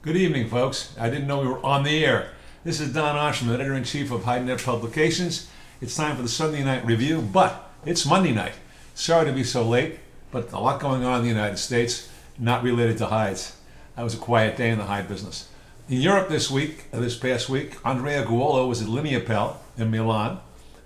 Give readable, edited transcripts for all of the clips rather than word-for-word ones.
Good evening, folks. I didn't know we were on the air. This is Don Oshman, editor-in-chief of HideNet Publications. It's time for the Sunday night review, but it's Monday night. Sorry to be so late, but a lot going on in the United States, not related to hides. That was a quiet day in the hide business. In Europe this past week, Andrea Guolo was at Lineapel in Milan,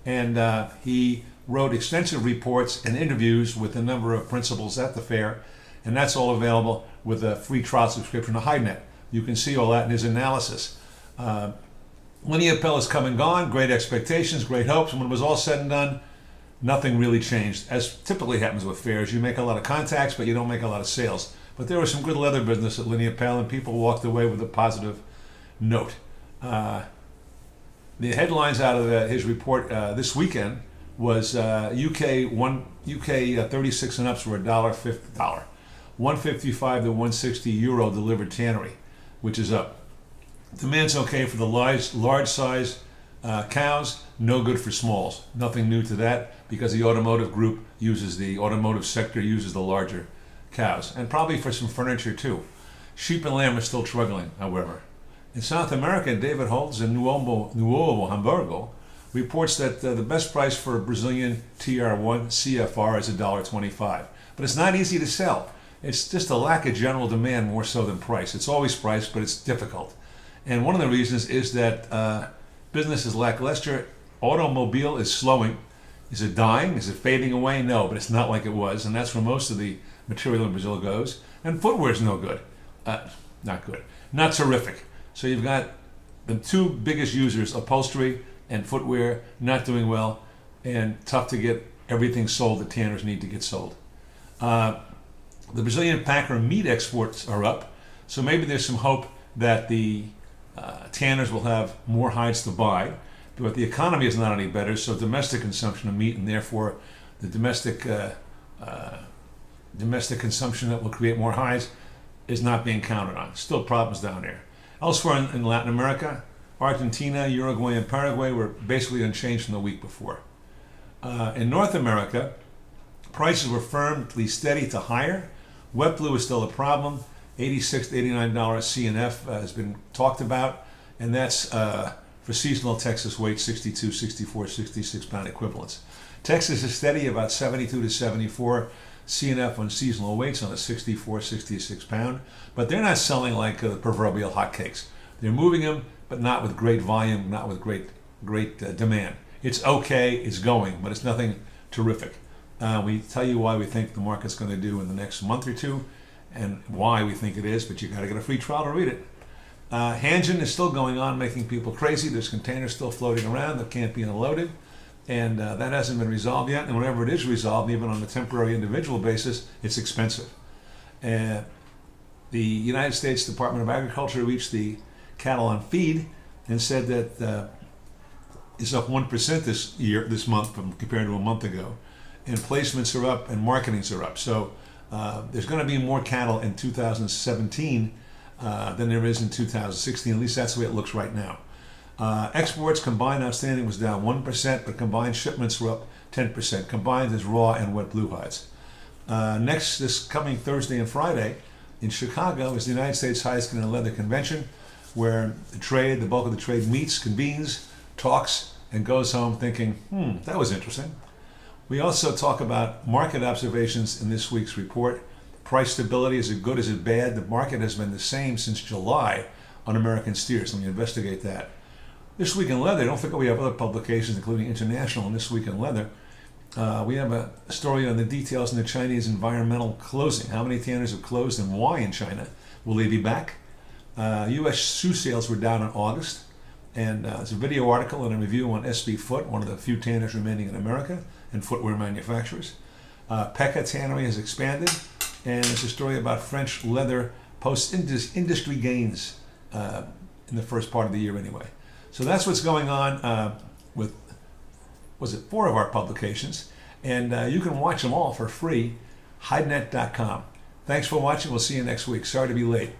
and he wrote extensive reports and interviews with a number of principals at the fair, and that's all available with a free trial subscription to HideNet. You can see all that in his analysis. Lineapel has come and gone, great expectations, great hopes. When it was all said and done, nothing really changed. As typically happens with fairs, you make a lot of contacts, but you don't make a lot of sales. But there was some good leather business at Lineapel, and people walked away with a positive note. The headlines out of his report this weekend was UK 36 and ups were $1.50, 155 to 160 euro delivered tannery, which is up. Demand's okay for the large size cows, no good for smalls. Nothing new to that because the automotive sector uses the larger cows, and probably for some furniture too. Sheep and lamb are still struggling, however. In South America, David Holtz in Nuevo Hamburgo reports that the best price for a Brazilian TR1 CFR is $1.25. But it's not easy to sell. It's just a lack of general demand more so than price. It's always price, but it's difficult. And one of the reasons is that business is lackluster. Automobile is slowing. Is it dying? Is it fading away? No, but it's not like it was. And that's where most of the material in Brazil goes. And footwear is no good. Not good. Not terrific. So you've got the two biggest users, upholstery and footwear, not doing well, and tough to get everything sold that tanners need to get sold. The Brazilian packer meat exports are up, so maybe there's some hope that the tanners will have more hides to buy, but the economy is not any better, so domestic consumption of meat, and therefore the domestic consumption that will create more hides, is not being counted on. Still problems down there. Elsewhere in Latin America, Argentina, Uruguay, and Paraguay were basically unchanged from the week before. In North America, prices were firmly steady to higher. Wet blue is still a problem. $86 to $89 CNF has been talked about, and that's for seasonal Texas weight, 62, 64, 66 pound equivalents. Texas is steady, about 72 to 74 CNF on seasonal weights on a 64, 66 pound, but they're not selling like the proverbial hotcakes. They're moving them, but not with great volume, not with great demand. It's okay, it's going, but it's nothing terrific. We tell you why we think the market's going to do in the next month or two, and why we think it is, but you got to get a free trial to read it. Hanjin is still going on, making people crazy. There's containers still floating around that can't be unloaded, and that hasn't been resolved yet. And whenever it is resolved, even on a temporary individual basis, it's expensive. The United States Department of Agriculture reached the cattle on feed and said that it's up 1% this month compared to a month ago. And placements are up and marketings are up. So there's going to be more cattle in 2017 than there is in 2016. At least that's the way it looks right now. Exports combined outstanding was down 1%, but combined shipments were up 10%. Combined is raw and wet blue hides. Next, this coming Thursday and Friday in Chicago is the United States Hide, Skin, and Leather Convention, where the bulk of the trade meets, convenes, talks, and goes home thinking, that was interesting. We also talk about market observations in this week's report. Price stability, is it good, is it bad? The market has been the same since July on American steers. Let me investigate that. This Week in Leather, don't forget we have other publications, including International and This Week in Leather. We have a story on the details in the Chinese environmental closing. How many tanners have closed and why in China? Will they be back? U.S. shoe sales were down in August. And there's a video article and a review on SB Foot, one of the few tanners remaining in America and footwear manufacturers. Pekka Tannery has expanded, and there's a story about French leather post-industry gains in the first part of the year anyway. So that's what's going on with, 4 of our publications, and you can watch them all for free, hidenet.com. Thanks for watching. We'll see you next week. Sorry to be late.